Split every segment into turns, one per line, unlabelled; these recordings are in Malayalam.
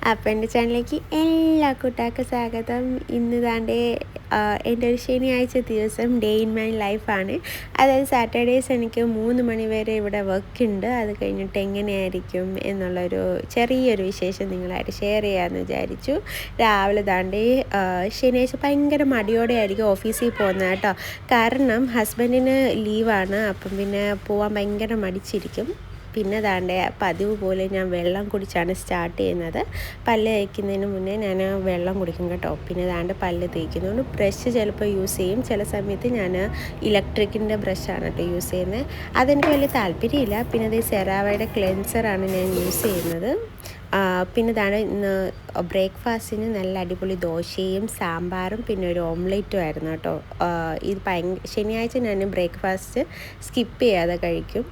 അപ്പോൾ എൻ്റെ ചാനലിലേക്ക് എല്ലാ കൂട്ടുകാർക്കും സ്വാഗതം. ഇന്ന് ദാണ്ടേ എൻ്റെ ഒരു ശനിയാഴ്ച ദിവസം ഡേ ഇൻ മൈ ലൈഫാണ്. അതായത് സാറ്റർഡേയ്സ് എനിക്ക് 3 മണി വരെ ഇവിടെ വർക്ക് ഉണ്ട്. അത് കഴിഞ്ഞിട്ട് എങ്ങനെയായിരിക്കും എന്നുള്ളൊരു ചെറിയൊരു വിശേഷം നിങ്ങളായിട്ട് ഷെയർ ചെയ്യാമെന്ന് വിചാരിച്ചു. രാവിലെ ദാണ്ടേ ശനിയാഴ്ച ഭയങ്കര മടിയോടെ ആയിരിക്കും ഓഫീസിൽ പോകുന്നത് കേട്ടോ. കാരണം ഹസ്ബൻഡിന് ലീവാണ്. അപ്പം പിന്നെ പോകാൻ ഭയങ്കര മടിച്ചിരിക്കും. പിന്നെ ദാണ്ടേ പതിവ് പോലെ ഞാൻ വെള്ളം കുടിച്ചാണ് സ്റ്റാർട്ട് ചെയ്യുന്നത്. പല്ല് തേക്കുന്നതിന് മുന്നേ ഞാൻ വെള്ളം കുടിക്കും കേട്ടോ. പിന്നെ ദാണ്ട് പല്ല് തേക്കുന്നതുകൊണ്ട് ബ്രഷ് ചിലപ്പോൾ യൂസ് ചെയ്യും. ചില സമയത്ത് ഞാൻ ഇലക്ട്രിക്കിൻ്റെ ബ്രഷാണ് കേട്ടോ യൂസ് ചെയ്യുന്നത്. അതെനിക്ക് വലിയ താല്പര്യമില്ല. പിന്നെ അത് സെറാവയുടെ ക്ലെൻസറാണ് ഞാൻ യൂസ് ചെയ്യുന്നത്. പിന്നെ ഇതാണ് ഇന്ന് ബ്രേക്ക്ഫാസ്റ്റിന് നല്ല അടിപൊളി ദോശയും സാമ്പാറും പിന്നെ ഒരു ഓംലെറ്റും ആയിരുന്നു കേട്ടോ. ഇത് ശനിയാഴ്ച ഞാൻ ബ്രേക്ക്ഫാസ്റ്റ് സ്കിപ്പ് ചെയ്യാതെ കഴിക്കും.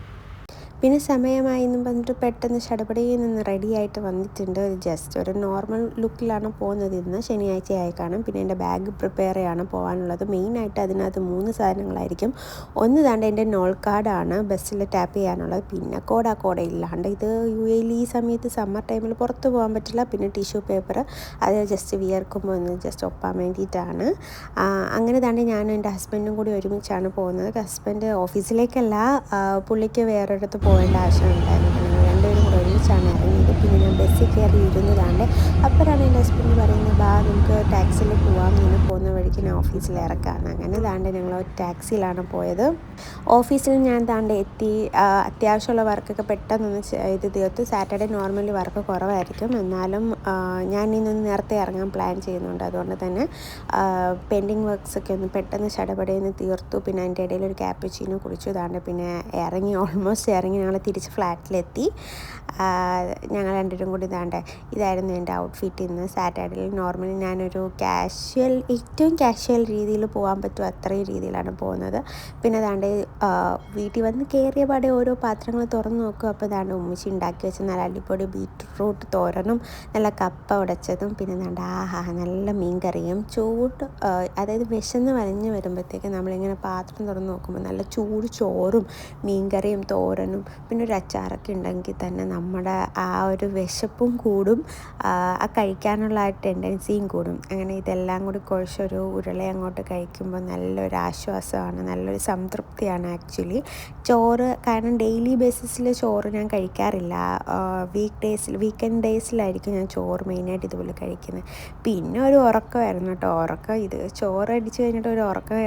പിന്നെ സമയമായി എന്നും പറഞ്ഞിട്ട് പെട്ടെന്ന് ചടപടയിൽ നിന്ന് റെഡി ആയിട്ട് വന്നിട്ടുണ്ട്. ജസ്റ്റ് ഒരു നോർമൽ ലുക്കിലാണ് പോകുന്നത്. ഇന്ന് ശനിയാഴ്ച ആയി കാണും. പിന്നെ എൻ്റെ ബാഗ് പ്രിപ്പയർ ചെയ്യാണ് പോകാനുള്ളത്. മെയിനായിട്ട് അതിനകത്ത് 3 സാധനങ്ങളായിരിക്കും. ഒന്ന് താണ്ട് എൻ്റെ നോൾ കാർഡാണ് ബസ്സിൽ ടാപ്പ് ചെയ്യാനുള്ളത്. പിന്നെ കോട ഇല്ലാണ്ട് ഇത് UAE ഈ സമയത്ത് സമ്മർ ടൈമിൽ പുറത്ത് പോകാൻ പറ്റില്ല. പിന്നെ ടിഷ്യൂ പേപ്പർ അത് ജസ്റ്റ് വിയർക്കുമ്പോൾ ഒന്ന് ജസ്റ്റ് ഒപ്പാൻ വേണ്ടിയിട്ടാണ്. അങ്ങനെ താണ്ട് ഞാനും എൻ്റെ ഹസ്ബൻഡും കൂടി ഒരുമിച്ചാണ് പോകുന്നത്. ഹസ്ബൻഡ് ഓഫീസിലേക്കല്ല, പുള്ളിക്ക് വേറൊരിടത്ത് പോകേണ്ട ആവശ്യമുണ്ടായിരുന്നു. ഞങ്ങൾ രണ്ടുപേരും കൂടെ ഒരുമിച്ചാണ് ഇറങ്ങിയത്. പിന്നെ ഞാൻ ബസ്സിൽ കയറി ഇരുന്നതാണ്ട്. അപ്പോഴാണ് എൻ്റെ ഹസ്ബൻഡ് പറയുന്നത്, ബാ നമുക്ക് ടാക്സിയിൽ പോവാം, ഇങ്ങനെ പോകുന്ന വഴിക്ക് ഞാൻ ഓഫീസിൽ ഇറക്കാമെന്ന്. അങ്ങനെ താണ്ട് ഞങ്ങൾ ടാക്സിയിലാണ് പോയത്. ഓഫീസിൽ ഞാൻ താണ്ട് എത്തി. അത്യാവശ്യമുള്ള വർക്കൊക്കെ പെട്ടെന്നൊന്ന് ചെയ്ത് തീർത്തു. സാറ്റർഡേ നോർമലി വർക്ക് കുറവായിരിക്കും. എന്നാലും ഞാൻ ഇന്നൊന്ന് നേരത്തെ ഇറങ്ങാൻ പ്ലാൻ ചെയ്യുന്നുണ്ട്. അതുകൊണ്ട് തന്നെ പെൻഡിങ് വർക്ക്സൊക്കെ ഒന്ന് പെട്ടെന്ന് ചടപടയെന്ന് തീർത്തു. പിന്നെ അതിൻ്റെ ഇടയിൽ ഒരു ക്യാപ്പുച്ചീനോ കുടിച്ചു. താണ്ട് പിന്നെ ഓൾമോസ്റ്റ് ഇറങ്ങി ഞങ്ങൾ തിരിച്ച് ഫ്ലാറ്റിലെത്തി. ഞങ്ങൾ രണ്ടുപേരും കൂടി ഇതായിരുന്നു എൻ്റെ ഔട്ട്ഫിറ്റ് ഇന്ന്. സാറ്റർഡേയിൽ നോർമലി ഞാനൊരു ഏറ്റവും കാഷ്വൽ രീതിയിൽ പോകാൻ പറ്റും അത്രയും രീതിയിലാണ് പോകുന്നത്. പിന്നെ വീട്ടിൽ വന്ന് കയറിയ പാടെ ഓരോ പാത്രങ്ങൾ തുറന്ന് നോക്കും. അപ്പോൾ ഉമ്മച്ചി ഉണ്ടാക്കി വെച്ച നല്ല അടിപൊളി ബീറ്റ്റൂട്ട് തോരനും നല്ല കപ്പ ഉടച്ചതും പിന്നെ നല്ല മീൻ കറിയും അതായത് വിശന്ന് വലഞ്ഞ് വരുമ്പോഴത്തേക്ക് നമ്മളിങ്ങനെ പാത്രം തുറന്ന് നോക്കുമ്പോൾ നല്ല ചൂട് ചോറും മീൻ കറിയും തോരനും പിന്നെ ഒരു അച്ചാറൊക്കെ ഉണ്ടെങ്കിൽ തന്നെ നമ്മുടെ ആ ഒരു വിശപ്പും കൂടും, ആ കഴിക്കാനുള്ള ആ ടെൻഡൻസിയും കൂടും. അങ്ങനെ ഇതെല്ലാം കൂടി കുഴച്ചൊരു ഉരുള അങ്ങോട്ട് കഴിക്കുമ്പോൾ നല്ലൊരു ആശ്വാസമാണ്, നല്ലൊരു സംതൃപ്തിയാണ് ആക്ച്വലി. ചോറ് കാരണം ഡെയിലി ബേസിസിൽ ചോറ് ഞാൻ കഴിക്കാറില്ല. വീക്കെൻഡ് ഡേയ്സിലായിരിക്കും ഞാൻ ചോറ് മെയിനായിട്ട് ഇതുപോലെ കഴിക്കുന്നത്. പിന്നെ ഒരു ഉറക്കമായിരുന്നു കേട്ടോ. ഇത് ചോറ് അടിച്ച് കഴിഞ്ഞിട്ട് ഒരു ഉറക്കം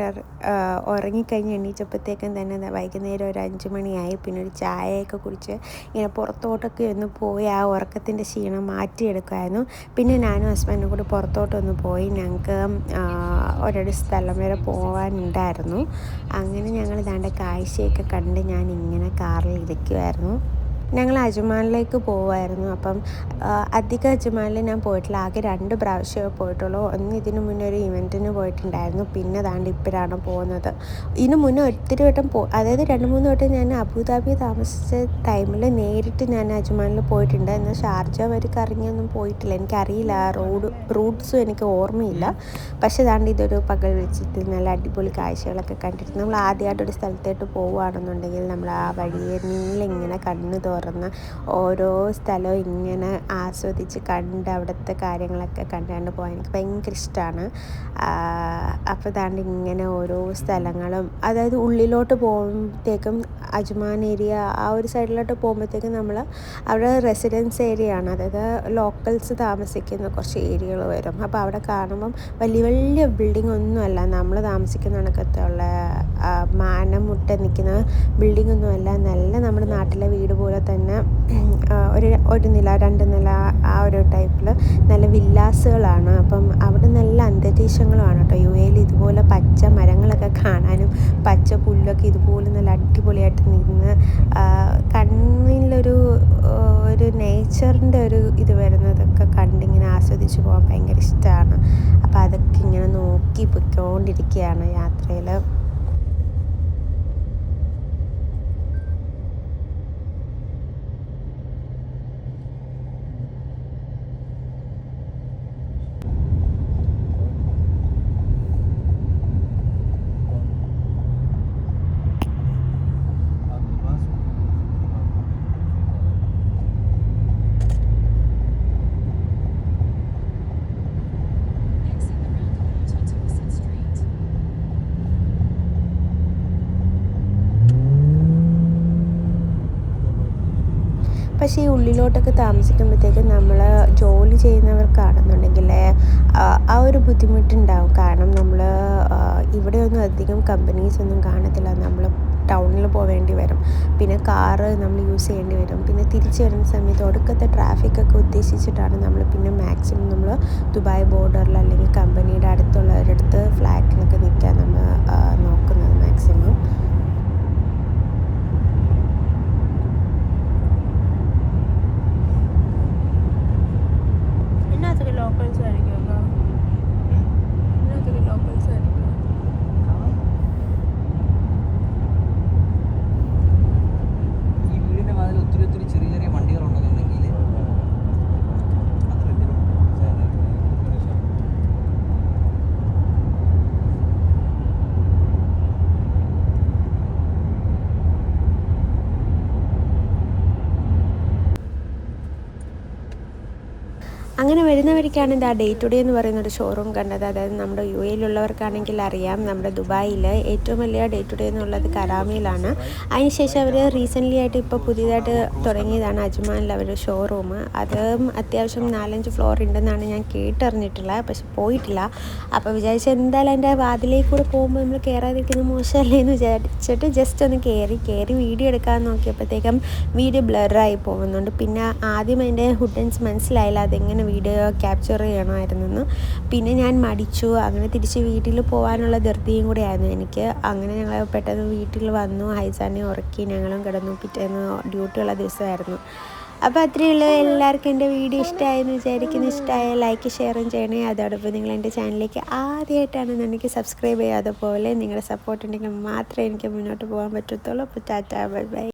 ഉറങ്ങിക്കഴിഞ്ഞ് എണീറ്റപ്പോഴത്തേക്കും തന്നെ വൈകുന്നേരം ഒരു 5 മണിയായി. പിന്നെ ഒരു ചായയൊക്കെ കുടിച്ച് ഇങ്ങനെ പുറത്തോട്ടൊക്കെ ഒന്ന് പോയി ആ ഉറക്കത്തിൻ്റെ ക്ഷീണം മാറ്റിയെടുക്കുമായിരുന്നു. പിന്നെ ഞാനും ഹസ്ബൻഡും കൂടി പുറത്തോട്ടൊന്ന് പോയി. ഞങ്ങൾക്ക് ഒരു സ്ഥലം വരെ പോകാനുണ്ടായിരുന്നു. അങ്ങനെ ഞങ്ങൾ കാഴ്ചയൊക്കെ കണ്ട് ഞാൻ ഇങ്ങനെ കാറിൽ ഇരിക്കുമായിരുന്നു. ഞങ്ങൾ അജ്മാനിലേക്ക് പോവുമായിരുന്നു. അപ്പം അധികം അജ്മാനിൽ ഞാൻ പോയിട്ടില്ല. ആകെ 2 പ്രാവശ്യമേ പോയിട്ടുള്ളൂ. ഒന്ന് ഇതിന് മുന്നേ ഒരു ഇവൻറ്റിന് പോയിട്ടുണ്ടായിരുന്നു. പിന്നെ ഇപ്പോഴാണ് പോകുന്നത്. ഇതിന് മുന്നേ ഒത്തിരി വട്ടം അതായത് 2-3 വട്ടം ഞാൻ അബുദാബി താമസിച്ച ടൈമിൽ നേരിട്ട് ഞാൻ അജ്മാനിൽ പോയിട്ടുണ്ട്. എന്നാൽ ഷാർജ വരെ കറങ്ങിയൊന്നും പോയിട്ടില്ല. എനിക്കറിയില്ല, റൂട്ട്സും എനിക്ക് ഓർമ്മയില്ല. പക്ഷേ ഇതൊരു പകൽ വെച്ചിട്ട് നല്ല അടിപൊളി കാഴ്ചകളൊക്കെ കണ്ടിട്ട് നമ്മൾ ആദ്യമായിട്ടൊരു സ്ഥലത്തോട്ട് പോവുകയാണെന്നുണ്ടെങ്കിൽ നമ്മൾ ആ വഴിയിലിങ്ങനെ കണ്ണ് തുറന്ന് ഓരോ സ്ഥലവും ഇങ്ങനെ ആസ്വദിച്ച് കണ്ട് അവിടുത്തെ കാര്യങ്ങളൊക്കെ കണ്ടുകൊണ്ട് പോകാൻ എനിക്ക് ഭയങ്കര ഇഷ്ടമാണ്. അപ്പോൾ ഇങ്ങനെ ഓരോ സ്ഥലങ്ങളും, അതായത് ഉള്ളിലോട്ട് പോകുമ്പോഴത്തേക്കും അജ്മാൻ ഏരിയ ആ ഒരു സൈഡിലോട്ട് പോകുമ്പോഴത്തേക്കും നമ്മൾ അവിടെ റെസിഡൻസ് ഏരിയ ആണ്, അതായത് ലോക്കൽസ് താമസിക്കുന്ന കുറച്ച് ഏരിയകൾ വരും. അപ്പോൾ അവിടെ കാണുമ്പം വലിയ ബിൽഡിംഗ് ഒന്നുമല്ല, നമ്മൾ താമസിക്കുന്ന കണക്കത്തുള്ള മാനം നിൽക്കുന്ന ബിൽഡിംഗ് ഒന്നുമല്ല. നല്ല നമ്മുടെ നാട്ടിലെ വീട് പോലെ തന്നെ ഒരു നില 2 നില ആ ഒരു ടൈപ്പിൽ നല്ല വില്ലാസുകളാണ്. അപ്പം അവിടെ നല്ല അന്തരീക്ഷങ്ങളുമാണ് കേട്ടോ. UAE ഇതുപോലെ പച്ച മരങ്ങളൊക്കെ കാണാനും പച്ച പുല്ലൊക്കെ ഇതുപോലെ നല്ല അടിപൊളിയായിട്ട് നിന്ന് കണ്ണിലൊരു നേച്ചറിൻ്റെ ഇത് വരുന്നതൊക്കെ കണ്ടിങ്ങനെ ആസ്വദിച്ച് പോകാൻ ഭയങ്കര ഇഷ്ടമാണ്. അപ്പോൾ അതൊക്കെ ഇങ്ങനെ നോക്കി പൊയ്ക്കൊണ്ടിരിക്കുകയാണ് യാത്രയിൽ. പക്ഷേ ഈ ഉള്ളിലോട്ടൊക്കെ താമസിക്കുമ്പോഴത്തേക്കും നമ്മൾ ജോലി ചെയ്യുന്നവർക്കാണെന്നുണ്ടെങ്കിൽ ആ ഒരു ബുദ്ധിമുട്ടുണ്ടാവും. കാരണം നമ്മൾ ഇവിടെയൊന്നും അധികം കമ്പനീസൊന്നും കാണത്തില്ല. നമ്മൾ ടൗണിൽ പോവേണ്ടി വരും. പിന്നെ കാറ് നമ്മൾ യൂസ് ചെയ്യേണ്ടി വരും. പിന്നെ തിരിച്ച് വരുന്ന സമയത്ത് ഒടുക്കത്തെ ട്രാഫിക്കൊക്കെ ഉദ്ദേശിച്ചിട്ടാണ് നമ്മൾ പിന്നെ മാക്സിമം നമ്മൾ ദുബായ് ബോർഡറിൽ അല്ലെങ്കിൽ കമ്പനിയുടെ അടുത്തുള്ളവരടുത്ത് ഫ്ലാറ്റിലൊക്കെ നിൽക്കാൻ നമ്മൾ നോക്കുന്നത് മാക്സിമം.
ഇതിനകത്തൊക്കെ ലോക്കൽസ് ആയിരിക്കും കേട്ടോ. ഇതിനകത്തൊക്കെ ലോക്കൽസ് ആയിരിക്കും.
ഈ വീടിൻ്റെ വാതിൽ ഒത്തിരി ഒത്തിരി ചെറിയ ചെറിയ വണ്ടികളുണ്ടെന്നുണ്ടെങ്കിൽ
അങ്ങനെ വരുന്നവർക്കാണ് ഇതാ ഡേ ടു ഡേ എന്ന് പറയുന്നൊരു ഷോറൂം കണ്ടത്. അതായത് നമ്മുടെ യു എയിലുള്ളവർക്കാണെങ്കിൽ അറിയാം, നമ്മുടെ ദുബായിൽ ഏറ്റവും വലിയ ഡേ ടു ഡേ എന്നുള്ളത് കരാമയിലാണ്. അതിനുശേഷം അവർ റീസെൻ്റ്ലി ആയിട്ട് ഇപ്പോൾ പുതിയതായിട്ട് തുടങ്ങിയതാണ് അജ്മാനിൽ അവർ ഷോറൂം. അതും അത്യാവശ്യം 4-5 ഫ്ലോർ ഉണ്ടെന്നാണ് ഞാൻ കേട്ടറിഞ്ഞിട്ടുള്ളത്, പക്ഷെ പോയിട്ടില്ല. അപ്പോൾ വിചാരിച്ച എന്തായാലും എൻ്റെ വാതിലേക്ക് കൂടെ പോകുമ്പോൾ നമ്മൾ കയറാതിരിക്കുന്നത് മോശമല്ലേ എന്ന് വിചാരിച്ചിട്ട് ജസ്റ്റ് ഒന്ന് കയറി വീഡിയോ എടുക്കാൻ നോക്കിയപ്പോഴത്തേക്കും വീഡിയോ ബ്ലറായി പോകുന്നുണ്ട്. പിന്നെ ആദ്യം അതിൻ്റെ ഹുഡൻസ് മനസ്സിലായില്ല അതെങ്ങനെ വീഡിയോ ക്യാപ്ചർ ചെയ്യണമായിരുന്നെന്ന്. പിന്നെ ഞാൻ മടിച്ചു. അങ്ങനെ തിരിച്ച് വീട്ടിൽ പോകാനുള്ള ധൃതിയും കൂടെ ആയിരുന്നു എനിക്ക്. അങ്ങനെ ഞങ്ങൾ പെട്ടെന്ന് വീട്ടിൽ വന്നു, ഹൈസാനെ ഉറക്കി, ഞങ്ങളും കിടന്നു. പിറ്റേന്ന് ഡ്യൂട്ടിയുള്ള ദിവസമായിരുന്നു. അപ്പോൾ അത്രയേ ഉള്ളൂ. എല്ലാവർക്കും എൻ്റെ വീഡിയോ ഇഷ്ടമായെന്ന് വിചാരിക്കുന്നു. ഇഷ്ടമായ ലൈക്ക് ഷെയറും ചെയ്യണേ. അതോടൊപ്പം നിങ്ങൾ എൻ്റെ ചാനലിലേക്ക് ആദ്യമായിട്ടാണ് എനിക്ക് സബ്സ്ക്രൈബ് ചെയ്യാതെ പോലെ നിങ്ങളുടെ സപ്പോർട്ട് ഉണ്ടെങ്കിൽ മാത്രമേ എനിക്ക് മുന്നോട്ട് പോകാൻ പറ്റത്തുള്ളൂ. അപ്പോൾ ടാറ്റാ, ബൈ ബൈ.